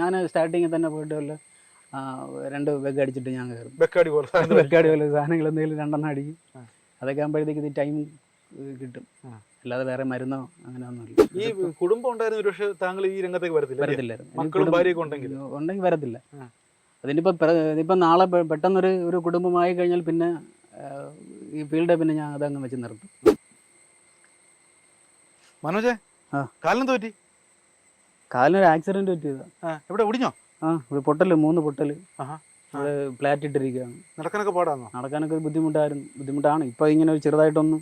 ഞാൻ സ്റ്റാർട്ടിങ്ങിൽ തന്നെ പോയിട്ട് വല്ല 2 ബെഗ് അടിച്ചിട്ട് ഞാൻ കയറും. ബെക്കാടി പോലെ സാധനങ്ങൾ എന്തെങ്കിലും 2 അടിക്കും. അതൊക്കെ ആകുമ്പോഴത്തേക്ക് ഇത് ടൈം കിട്ടും. അല്ലാതെ വേറെ മരുന്നോ അങ്ങനെ ഒന്നുമില്ല. ഈ കുടുംബം ഉണ്ടായിരുന്ന ഒരു പക്ഷേ താങ്കൾ ഈ രംഗത്തേക്ക് വരത്തില്ലായിരുന്നു. മക്കളും ഭാര്യയൊക്കെ ഉണ്ടെങ്കിൽ വരത്തില്ല. ഇതിപ്പോൾ നാളെ പെട്ടെന്നൊരു കുടുംബമായി കഴിഞ്ഞാൽ പിന്നെ ഈ ഫീൽഡ് പിന്നെ ഞാൻ അതങ്ങ് വെച്ച് നിർത്തും. മനോജേ, കാലിനെന്ത് പറ്റി? കാലിനൊരു ആക്സിഡന്റ് പറ്റിയതാ. എവിടെ ഒടിഞ്ഞോ? ഒരു പൊട്ടല്, 3 പൊട്ടല്. അത് ഫ്ലാറ്റ് ഇട്ടിരിക്കുകയാണ്. നടക്കാനൊക്കെ പാടാന്നോ? നടക്കാനൊക്കെ ബുദ്ധിമുട്ടാണ്. ഇപ്പോൾ ഇങ്ങനെ ഒരു ചെറുതായിട്ടൊന്നും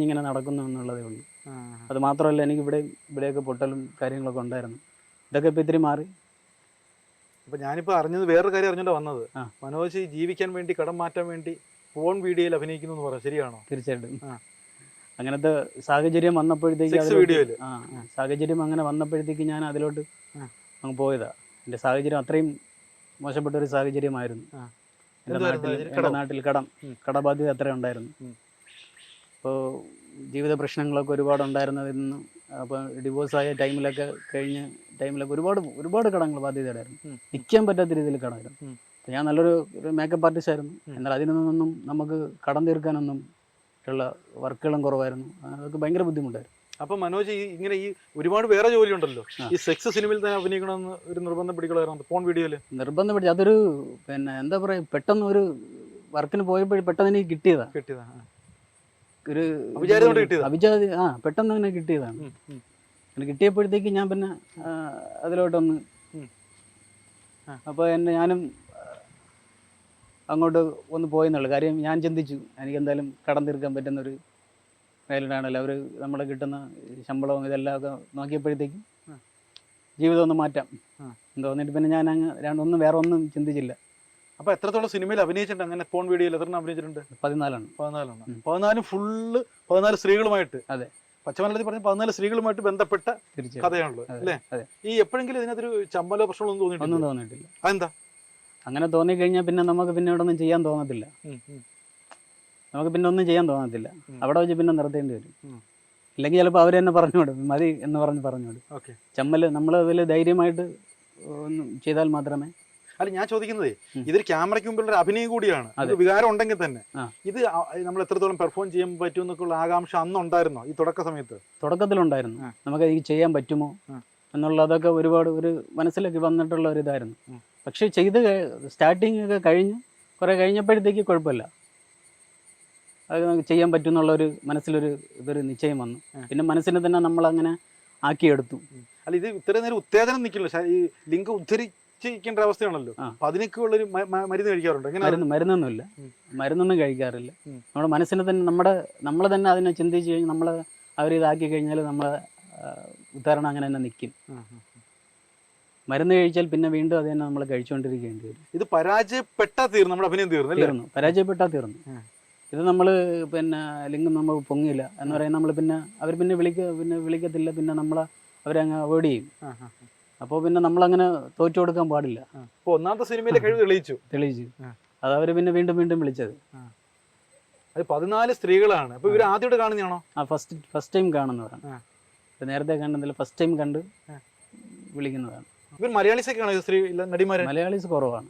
ഇങ്ങനെ നടക്കുന്നു എന്നുള്ളതേ ഉള്ളൂ. അത് മാത്രമല്ല, എനിക്ക് ഇവിടെയൊക്കെ പൊട്ടലും കാര്യങ്ങളൊക്കെ ഉണ്ടായിരുന്നു. ഇതൊക്കെ ഇപ്പോൾ ഇത്തിരി മാറി. അപ്പോൾ ഞാനിപ്പോൾ അറിഞ്ഞത് വേറൊരു കാര്യം അറിഞ്ഞോണ്ട് വന്നത്, മനോജ് ജീവിക്കാൻ വേണ്ടി കടം മാറ്റാൻ വേണ്ടി ഫോൺ വീഡിയോയിൽ അഭിനയിക്കുന്നു എന്ന് പറയാം, ശരിയാണോ? തീർച്ചയായിട്ടും. അങ്ങനത്തെ സാഹചര്യം വന്നപ്പോഴത്തേക്ക് സാഹചര്യം അങ്ങനെ വന്നപ്പോഴത്തേക്ക് ഞാൻ അതിലോട്ട് അങ്ങ് പോയതാ. എൻ്റെ സാഹചര്യം അത്രയും മോശപ്പെട്ട ഒരു സാഹചര്യമായിരുന്നു. എൻ്റെ നാട്ടിൽ കടബാധ്യത അത്ര ഉണ്ടായിരുന്നു. അപ്പോൾ ജീവിത പ്രശ്നങ്ങളൊക്കെ ഒരുപാടുണ്ടായിരുന്നതിന്ന്. അപ്പോൾ ഡിവോഴ്സായ ടൈമിലൊക്കെ ഒരുപാട് കടങ്ങൾ ബാധ്യതയുണ്ടായിരുന്നു. നിൽക്കാൻ പറ്റാത്ത രീതിയിൽ കടമായിരുന്നു. ഞാൻ നല്ലൊരു മേക്കപ്പ് ആർട്ടിസ്റ്റ് ആയിരുന്നു. എന്നാൽ അതിൽ നിന്നൊന്നും നമുക്ക് കടം തീർക്കാനൊന്നും ഉള്ള വർക്കുകളും കുറവായിരുന്നു. അതൊക്കെ ഭയങ്കര ബുദ്ധിമുട്ടായിരുന്നു. അപ്പം മനോജ് ഇങ്ങനെ ഈ ഒരുപാട് വേറെ ജോലി ഉണ്ടല്ലോ, ഈ സെക്സ് സിനിമയിൽ തന്നെ അഭിനയിക്കണമെന്ന് ഒരു നിർബന്ധം പിടിക്കലായിരുന്നു ഫോൺ വീഡിയോയിൽ. നിർബന്ധം പിടിച്ചു. അതൊരു എന്താ പറയുക, പെട്ടെന്ന് ഒരു വർക്കിന് പോയപ്പോഴും പെട്ടെന്ന് എനിക്ക് കിട്ടിയതാ. ഒരു അവിചാരി പെട്ടെന്ന് തന്നെ കിട്ടിയതാണ്. അങ്ങനെ കിട്ടിയപ്പോഴത്തേക്ക് ഞാൻ പിന്നെ അതിലോട്ടൊന്ന് അപ്പോൾ ഞാനും അങ്ങോട്ട് ഒന്ന് പോയെന്നുള്ളൂ. കാര്യം ഞാൻ ചിന്തിച്ചു, എനിക്ക് എന്തായാലും കടം തീർക്കാൻ പറ്റുന്നൊരു മേലിടാണല്ലോ. അവർ നമ്മളെ കിട്ടുന്ന ശമ്പളവും ഇതെല്ലാം ഒക്കെ നോക്കിയപ്പോഴത്തേക്കും ജീവിതം ഒന്ന് മാറ്റാം തോന്നിയിട്ട് പിന്നെ ഞാൻ അങ്ങ് വേറെ ഒന്നും ചിന്തിച്ചില്ല. അപ്പോൾ എത്രത്തോളം സിനിമയിൽ അഭിനയിച്ചിട്ടുണ്ട്? അങ്ങനെ ഫോൺ വീഡിയോയിൽ എത്ര അഭിനയിച്ചിട്ടുണ്ട്? 14 14 ഫുള്ള് 14 സ്ത്രീകളുമായിട്ട്. അതെ, പച്ചമലയാളത്തിൽ പറഞ്ഞ 14 സ്ത്രീകളുമായിട്ട് ബന്ധപ്പെട്ട കഥയാണല്ലോ അല്ലേ? ഈ എപ്പോഴെങ്കിലും ഇതിനകത്തൊരു ചമ്മലോ പ്രശ്നമൊന്നും തോന്നിയിട്ടില്ല? അതെന്താ അങ്ങനെ തോന്നിക്കഴിഞ്ഞാൽ പിന്നെ നമുക്ക് പിന്നെ ഇവിടെ ഒന്നും ചെയ്യാൻ തോന്നത്തില്ല. അവിടെ വെച്ച് പിന്നെ നിർത്തേണ്ടി വരും. ഇല്ലെങ്കിൽ ചിലപ്പോൾ അവർ തന്നെ പറഞ്ഞുവിടും, മതി എന്ന് പറഞ്ഞുവിടും. ചമ്മൽ നമ്മൾ അതിൽ ധൈര്യമായിട്ട് ഒന്ന് ചെയ്താൽ മാത്രമേ. അല്ല, ഞാൻ ചോദിക്കുന്നത്, ഇതൊരു ക്യാമറയ്ക്ക് മുമ്പിലുള്ള അഭിനയം കൂടിയാണ്. അത് വികാരം ഉണ്ടെങ്കിൽ തന്നെ ഇത് നമ്മൾ എത്രത്തോളം പെർഫോം ചെയ്യാൻ പറ്റും എന്നൊക്കെയുള്ള ആകാംക്ഷ അന്നുണ്ടായിരുന്നോ? ഈ തുടക്കത്തിലുണ്ടായിരുന്നു. നമുക്ക് ഇത് ചെയ്യാൻ പറ്റുമോ എന്നുള്ളതൊക്കെ ഒരുപാട് ഒരു മനസ്സിലേക്ക് വന്നിട്ടുള്ള ഒരു ഇതായിരുന്നു. പക്ഷേ സ്റ്റാർട്ടിങ് ഒക്കെ കുറേ കഴിഞ്ഞപ്പോഴത്തേക്ക് കുഴപ്പമില്ല, അത് നമുക്ക് ചെയ്യാൻ പറ്റും എന്നുള്ളൊരു ഇതൊരു നിശ്ചയം വന്നു. പിന്നെ മനസ്സിനെ തന്നെ നമ്മളങ്ങനെ ആക്കിയെടുത്തു. അല്ല, ഇത് ഇത്രയും നേരം ഉത്തേജനം നിൽക്കില്ല, ഈ ലിംഗ ഉദ്ധരിച്ചിരിക്കേണ്ട അവസ്ഥയാണല്ലോ. അപ്പൊ അതിനൊക്കെ ഉള്ളൊരു മരുന്ന് കഴിക്കാറുണ്ട്? മരുന്നൊന്നും കഴിക്കാറില്ല. നമ്മുടെ മനസ്സിനെ തന്നെ നമ്മൾ തന്നെ അതിനെ ചിന്തിച്ച് കഴിഞ്ഞാൽ അവരിതാക്കി കഴിഞ്ഞാൽ നമ്മളെ ഉദാഹരണം അങ്ങനെ തന്നെ നിൽക്കും. മരുന്ന് കഴിച്ചാൽ പിന്നെ വീണ്ടും അത് തന്നെ നമ്മൾ കഴിച്ചുകൊണ്ടിരിക്കേണ്ടി വരും. ഇത് പരാജയപ്പെട്ടാൽ തീർന്നു, നമ്മുടെ അഭിനയം തീർന്നു. പരാജയപ്പെട്ടാൽ തീർന്നു. ഇത് നമ്മൾ പിന്നെ ലിംഗം നമ്മൾ പൊങ്ങിയില്ല എന്ന് പറയുന്നത് നമ്മൾ പിന്നെ അവർ പിന്നെ വിളിക്കത്തില്ല. പിന്നെ അവരെ അങ്ങ് അവോയ്ഡ് ചെയ്യും. അപ്പോൾ പിന്നെ നമ്മളങ്ങനെ തോറ്റു കൊടുക്കാൻ പാടില്ല. ഒന്നാമത്തെ സിനിമയിലെ കഴിവ് തെളിയിച്ചു. അത് അവർ പിന്നെ വീണ്ടും വിളിച്ചത്. അത് 14 സ്ത്രീകളാണ്. അപ്പോൾ ഇവർ ആദ്യമായിട്ട് കാണുന്നതാണോ? ഫസ്റ്റ് ടൈം കാണുന്നതാണ്. നേരത്തെ കാണുന്നില്ല, ഫസ്റ്റ് ടൈം കണ്ട് വിളിക്കുന്നതാണ്. ഇവർ മലയാളീസൊക്കെയാണോ സ്ത്രീ നടിമാർ? മലയാളീസ് കുറവാണ്.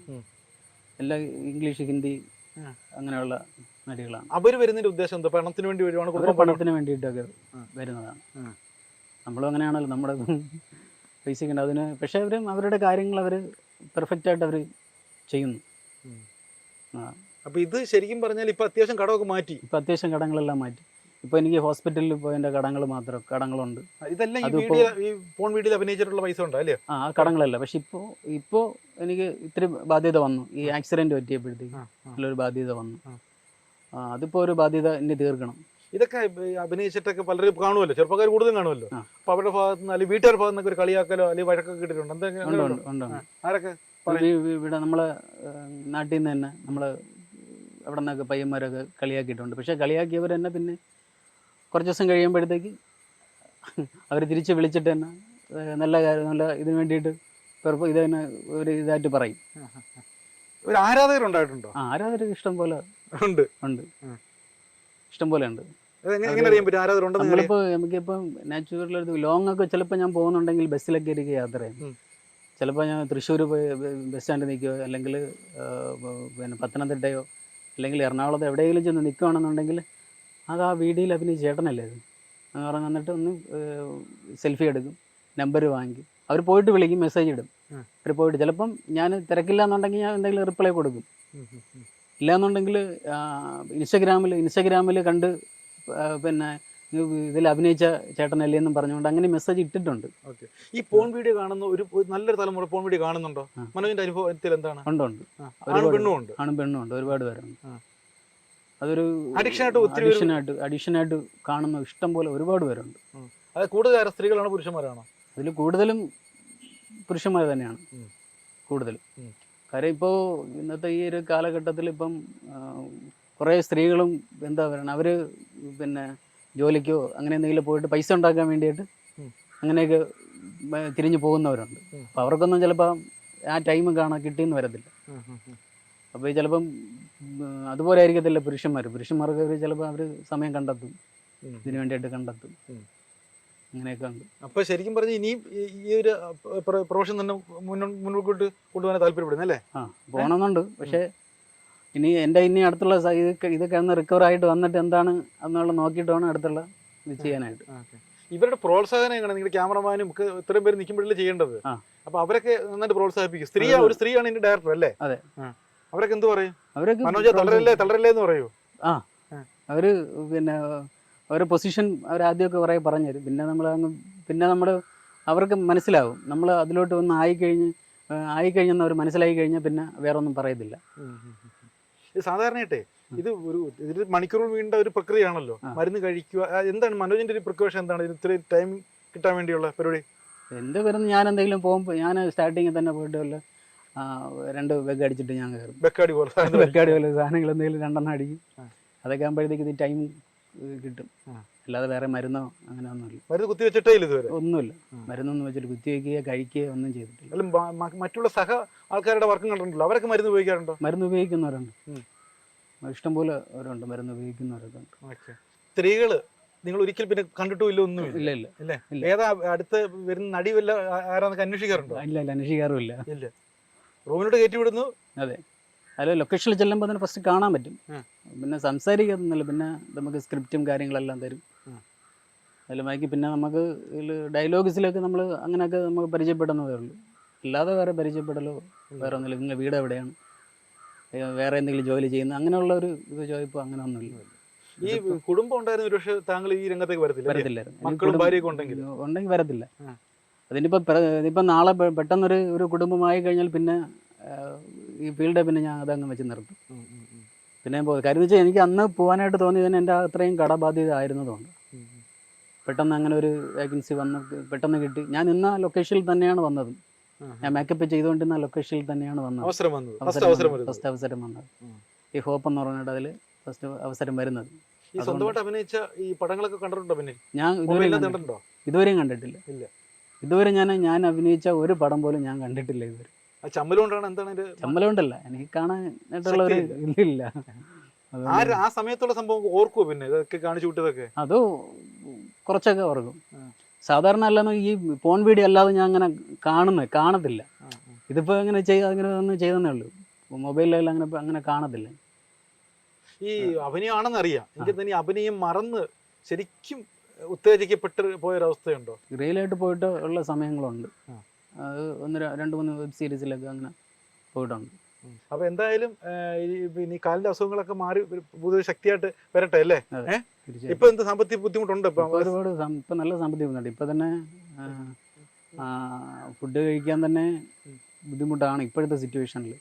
എല്ലാം ഇംഗ്ലീഷ്, ഹിന്ദി അങ്ങനെയുള്ള നടികളാണ്. അവർ വരുന്നതിന്റെ ഉദ്ദേശം എന്താ? പണത്തിന് വേണ്ടി വരുവാണ്? പണത്തിന് വേണ്ടിയിട്ടൊക്കെ വരുന്നതാണ്. നമ്മളും അങ്ങനെയാണല്ലോ, നമ്മുടെ പൈസ ഉണ്ട് അതിന്. പക്ഷെ അവരുടെ കാര്യങ്ങൾ പെർഫെക്റ്റായിട്ട് അവർ ചെയ്യുന്നു. അപ്പോൾ ഇത് ശരിക്കും പറഞ്ഞാൽ ഇപ്പോൾ അത്യാവശ്യം കടമൊക്കെ മാറ്റി. അത്യാവശ്യം കടങ്ങളെല്ലാം മാറ്റി. ഇപ്പോൾ എനിക്ക് ഹോസ്പിറ്റലിൽ പോയതിൻ്റെ കടങ്ങളുണ്ട്. ഇതെല്ലാം ഈ ഫോൺ വീഡിയോയിൽ അഭിനയിച്ചിട്ടുള്ള പൈസ ഉണ്ടോ? അല്ലേ? ആ കടങ്ങളല്ല. പക്ഷെ ഇപ്പോൾ എനിക്ക് ഇത്തിരി ബാധ്യത വന്നു. ഈ ആക്സിഡൻറ്റ് പറ്റിയപ്പോഴത്തേക്ക് നല്ലൊരു ബാധ്യത വന്നു. അതിപ്പോൾ ഒരു ബാധ്യത ഇനി തീർക്കണം. ഇതൊക്കെ അഭിനയിച്ചിട്ടൊക്കെ പലരും കാണുമല്ലോ, ചെറുപ്പക്കാർ കൂടുതലും കാണുമല്ലോ. അപ്പോൾ അവരുടെ ഭാഗത്ത് നിന്ന് അല്ലെങ്കിൽ വീട്ടുകാരുടെ ഭാഗത്ത് നിന്നൊക്കെ ഒരു കളിയാക്കലോ അല്ലെങ്കിൽ വഴക്കൊക്കെ കിട്ടിയിട്ടുണ്ട്? എന്തെങ്കിലും ആരൊക്കെ? ഇവിടെ നമ്മളെ നാട്ടിൽ നിന്ന് തന്നെ അവിടെ നിന്നൊക്കെ പയ്യന്മാരൊക്കെ കളിയാക്കിയിട്ടുണ്ട്. പക്ഷേ കളിയാക്കിയവർ തന്നെ പിന്നെ കുറച്ച് ദിവസം കഴിയുമ്പോഴത്തേക്ക് അവർ തിരിച്ച് വിളിച്ചിട്ട് തന്നെ നല്ല ഇതിന് വേണ്ടിയിട്ട് ഇത് തന്നെ ഒരു ഇതായിട്ട് പറയും. ഒരു ആരാധകരുണ്ടായിട്ടുണ്ടോ? ആരാധകർ ഇഷ്ടം പോലെ ഉണ്ട്. ഇഷ്ടം പോലെ ഉണ്ട്. നമ്മളിപ്പോൾ നമുക്കിപ്പം നാച്ചുറൽ ലോങ് ഒക്കെ ചിലപ്പോൾ ഞാൻ പോകുന്നുണ്ടെങ്കിൽ ബസ്സിലൊക്കെ ഇരിക്കുക യാത്ര ചെയ്യും. ചിലപ്പോൾ ഞാൻ തൃശ്ശൂർ പോയി ബസ് സ്റ്റാൻഡിൽ നിൽക്കുകയോ അല്ലെങ്കിൽ പിന്നെ പത്തനംതിട്ടയോ അല്ലെങ്കിൽ എറണാകുളത്ത് എവിടെയെങ്കിലും ചെന്ന് നിൽക്കുകയാണെന്നുണ്ടെങ്കിൽ അത് ആ വീഡിയോയിൽ അഭിനയിച്ച ചേട്ടനല്ലേ അത് എന്ന് പറഞ്ഞ് വന്നിട്ട് ഒന്ന് സെൽഫി എടുക്കും, നമ്പർ വാങ്ങിക്കും, അവർ പോയിട്ട് വിളിക്കും, മെസ്സേജ് ഇടും. അവർ പോയിട്ട് ചിലപ്പം ഞാൻ തിരക്കില്ല എന്നുണ്ടെങ്കിൽ ഞാൻ എന്തെങ്കിലും റിപ്ലൈ കൊടുക്കും. ഇല്ലയെന്നുണ്ടെങ്കിൽ ഇൻസ്റ്റഗ്രാമിൽ കണ്ട് പിന്നെ ഇതിൽ അഭിനയിച്ച ചേട്ടനല്ലേ എന്നും പറഞ്ഞുകൊണ്ട് അങ്ങനെ മെസ്സേജ് ഇട്ടിട്ടുണ്ട്. ഓക്കെ. ഈ പോൺ വീഡിയോ കാണുന്ന ഒരു നല്ലൊരു തലമുറ പോൺ വീഡിയോ കാണുന്നുണ്ടോ? മനോജിന്റെ അനുഭവത്തിൽ എന്താണ്? ഉണ്ട്. ആണും പെണ്ണും ഉണ്ട്. ഒരുപാട് പേരുണ്ട്. അതൊരു അഡിക്ഷനായിട്ട് കാണുന്ന ഇഷ്ടം പോലെ ഒരുപാട് പേരുണ്ട്. അത് കൂടുതൽ സ്ത്രീകളാണോ പുരുഷന്മാരാണോ? അതിൽ കൂടുതലും പുരുഷന്മാർ തന്നെയാണ് കൂടുതലും. കാര്യം ഇപ്പോൾ ഇന്നത്തെ ഈ ഒരു കാലഘട്ടത്തിൽ ഇപ്പം കുറേ സ്ത്രീകളും എന്താ പറയുക, അവർ പിന്നെ ജോലിക്കോ അങ്ങനെ എന്തെങ്കിലും പോയിട്ട് പൈസ ഉണ്ടാക്കാൻ വേണ്ടിയിട്ട് അങ്ങനെയൊക്കെ തിരിഞ്ഞു പോകുന്നവരുണ്ട്. അപ്പോൾ അവർക്കൊന്നും ചിലപ്പോൾ ആ ടൈം കിട്ടിയെന്ന് വരത്തില്ല. അപ്പോൾ ഈ ചിലപ്പം അതുപോലെ ആയിരിക്കത്തില്ല പുരുഷന്മാർക്ക് ചിലപ്പോൾ അവർ സമയം കണ്ടെത്തും, ഇതിനു വേണ്ടിയിട്ട് കണ്ടെത്തും. അങ്ങനെയൊക്കെ ഉണ്ട്. അപ്പോൾ ശരിക്കും പറഞ്ഞാൽ ഇനിയും ഈ ഒരു പ്രൊഫഷൻ തന്നെ മുന്നോട്ട് കൊണ്ടുപോകാൻ താല്പര്യപ്പെടുന്നു അല്ലേ? പോകണമെന്നുണ്ട്. പക്ഷേ ഇനി അടുത്തുള്ള ഇതൊക്കെ ഒന്ന് റിക്കവർ ആയിട്ട് വന്നിട്ട് എന്താണ് എന്നുള്ള നോക്കിയിട്ട് വേണം അടുത്തുള്ള ഇത് ചെയ്യാനായിട്ട്. ഇവരുടെ പ്രോത്സാഹനം എങ്ങനെ? നിങ്ങളുടെ ക്യാമറമാനും ഒക്കെ ഇത്രയും പേര് നിൽക്കുമ്പോഴല്ലേ ചെയ്യേണ്ടത്? അപ്പോൾ അവരൊക്കെ നന്നായിട്ട് പ്രോത്സാഹിപ്പിക്കും. ഒരു സ്ത്രീയാണ് ഇതിന്റെ ഡയറക്ടർ അല്ലേ? അതെ. അവരൊക്കെ എന്ത് പറയും? മനോജ് തളരല്ലേ എന്ന് പറയൂ? അവര് പിന്നെ അവരുടെ പൊസിഷൻ അവരാദ്യമൊക്കെ കുറേ പറഞ്ഞുതരും. പിന്നെ നമ്മൾ അവർക്ക് മനസ്സിലാവും. നമ്മൾ അതിലോട്ട് ഒന്ന് ആയിക്കഴിഞ്ഞെന്ന് അവർ മനസ്സിലായി കഴിഞ്ഞാൽ പിന്നെ വേറെ ഒന്നും പറയത്തില്ല. ഇത് സാധാരണയായിട്ടേ ഇത് മണിക്കൂറുകൾ വീണ്ട ഒരു പ്രക്രിയയാണല്ലോ. മരുന്ന് കഴിക്കുക. എന്താണ് മനോജിന്റെ ഒരു പ്രിക്കോഷൻ? എന്താണ് ഇത്രയും ടൈം കിട്ടാൻ വേണ്ടിയുള്ള പരിപാടി? എൻ്റെ വരുന്ന ഞാൻ എന്തെങ്കിലും പോകുമ്പോൾ ഞാൻ സ്റ്റാർട്ടിങ്ങിൽ തന്നെ പോയിട്ട് വല്ല 2 ബെഗ് അടിച്ചിട്ട് ഞാൻ കയറും. ബെക്കാടി പോലെ സാധനങ്ങൾ എന്തെങ്കിലും 2 അടിക്കും. അതൊക്കെ ആകുമ്പോഴത്തേക്ക് ഇത് ടൈം കിട്ടും. അല്ലാതെ വേറെ മരുന്നോ അങ്ങനെ ഒന്നുമില്ല. മരുന്ന് കുത്തി വെച്ചിട്ടേ ഇല്ല ഇതുവരെ? ഒന്നുമില്ല. മരുന്നൊന്നും വെച്ചിട്ട് കുത്തിവെക്കുകയോ കഴിക്കുകയോ ഒന്നും ചെയ്തിട്ടില്ല. മറ്റുള്ള സഹ ആൾക്കാരുടെ വർക്കും കണ്ടിട്ടുണ്ടല്ലോ, അവരൊക്കെ മരുന്ന് ഉപയോഗിക്കാറുണ്ടോ? മരുന്ന് ഉപയോഗിക്കുന്നവരുണ്ട്, ഇഷ്ടംപോലെ അവരുണ്ട് മരുന്ന് ഉപയോഗിക്കുന്നവരൊക്കെ ഉണ്ട്. സ്ത്രീകള് നിങ്ങൾ ഒരിക്കൽ പിന്നെ കണ്ടിട്ടും ഇല്ല? ഒന്നും ഇല്ല. ഏതാ അടുത്ത് വരുന്ന നടി വല്ല ആരാന്നൊക്കെ അന്വേഷിക്കാറുണ്ടോ? ഇല്ല, അന്വേഷിക്കാറുമില്ല. റൂമിലോട്ട് കയറ്റി വിടുന്നു. അതെ. അതിൽ ലൊക്കേഷനിൽ ചെല്ലുമ്പോൾ തന്നെ ഫസ്റ്റ് കാണാൻ പറ്റും. പിന്നെ സംസാരിക്കുന്നില്ല. പിന്നെ നമുക്ക് സ്ക്രിപ്റ്റും കാര്യങ്ങളെല്ലാം തരും. അതിൽ ബാക്കി പിന്നെ നമുക്ക് ഡയലോഗ്സിലൊക്കെ നമ്മൾ അങ്ങനെയൊക്കെ നമുക്ക് പരിചയപ്പെടുന്നതേ ഉള്ളൂ. അല്ലാതെ വേറെ പരിചയപ്പെടലോ വേറെ ഒന്നുമില്ല. നിങ്ങളുടെ വീട് എവിടെയാണ്, വേറെ എന്തെങ്കിലും ജോലി ചെയ്യുന്നത്, അങ്ങനെയുള്ള ഒരു ഇത് ചോദിപ്പോൾ അങ്ങനെ ഒന്നുമില്ല. ഈ കുടുംബം ഉണ്ടായിരുന്ന ഒരു പക്ഷേ താങ്കൾ ഈ രംഗത്തേക്ക് വരത്തില്ലായിരുന്നു. മക്കളും ഭാര്യയൊക്കെ ഉണ്ടെങ്കിൽ വരത്തില്ല. ഇതിപ്പോൾ നാളെ പെട്ടെന്നൊരു കുടുംബമായി കഴിഞ്ഞാൽ പിന്നെ ഈ ഫീൽഡ് പിന്നെ ഞാൻ അതങ്ങ് വെച്ച് നിർത്തും. പിന്നെ കാര്യം വെച്ചാൽ എനിക്ക് അന്ന് പോകാനായിട്ട് തോന്നിയതിന് എൻ്റെ അത്രയും കടബാധ്യത ആയിരുന്നതുകൊണ്ട് പെട്ടെന്ന് അങ്ങനെ ഒരു വേക്കൻസി വന്ന് പെട്ടെന്ന് കിട്ടി. ഞാൻ നിന്ന ലൊക്കേഷനിൽ തന്നെയാണ് വന്നതും. ഞാൻ മേക്കപ്പ് ചെയ്തുകൊണ്ടിരുന്ന ലൊക്കേഷനിൽ തന്നെയാണ് വന്നത്. ഫസ്റ്റ് അവസരം വന്നത് ഈ ഹോപ്പ് എന്ന് പറഞ്ഞിട്ട് അതിൽ ഫസ്റ്റ് അവസരം വരുന്നത്. അഭിനയിച്ച ഈ പടങ്ങളൊക്കെ കണ്ടിട്ടുണ്ടോ? പിന്നെ ഞാൻ ഇതുവരെയും കണ്ടിട്ടില്ല. ഇതുവരെ ഞാൻ അഭിനയിച്ച ഒരു പടം പോലും ഞാൻ കണ്ടിട്ടില്ല ഇതുവരെ. ചമ്മലുകൊണ്ടല്ല, എനിക്ക് കാണാനായിട്ടുള്ള ഒരു ഇതില്ല. ആ സമയത്തുള്ള സംഭവം ഓർക്കുമോ? പിന്നെ ഇതൊക്കെ കാണിച്ചു വിട്ടതൊക്കെ അതോ കുറച്ചൊക്കെ ഓർക്കും. സാധാരണ അല്ലാതെ ഈ ഫോൺ വീഡിയോ അല്ലാതെ ഞാൻ അങ്ങനെ കാണത്തില്ല. ഇതിപ്പോൾ അങ്ങനെ ഒന്നും ചെയ്തേ ഉള്ളൂ. മൊബൈലിലെല്ലാം അങ്ങനെ കാണത്തില്ല. ഈ അഭിനയമാണെന്ന് അറിയാം, എനിക്ക് തന്നെ അഭിനയം മറന്ന് ശരിക്കും ഉത്തേജിക്കപ്പെട്ട് പോയൊരവസ്ഥയുണ്ടോ? റിയലായിട്ട് പോയിട്ട് ഉള്ള സമയങ്ങളുണ്ട്. അത് 1-2-3 വെബ് സീരീസിലൊക്കെ അങ്ങനെ പോയിട്ടുണ്ട്. അപ്പോൾ എന്തായാലും ഈ കാലിൻ്റെ അസുഖങ്ങളൊക്കെ മാറി പുതിയ ശക്തിയായിട്ട് വരട്ടെ അല്ലേ? ഇപ്പൊ എന്ത് സാമ്പത്തിക ബുദ്ധിമുട്ടുണ്ട്? ഒരുപാട് ഇപ്പം നല്ല സാമ്പത്തിക ബുദ്ധിമുട്ടുണ്ട്. ഇപ്പം തന്നെ ഫുഡ് കഴിക്കാൻ തന്നെ ബുദ്ധിമുട്ടാണ് ഇപ്പോഴത്തെ സിറ്റുവേഷനിൽ.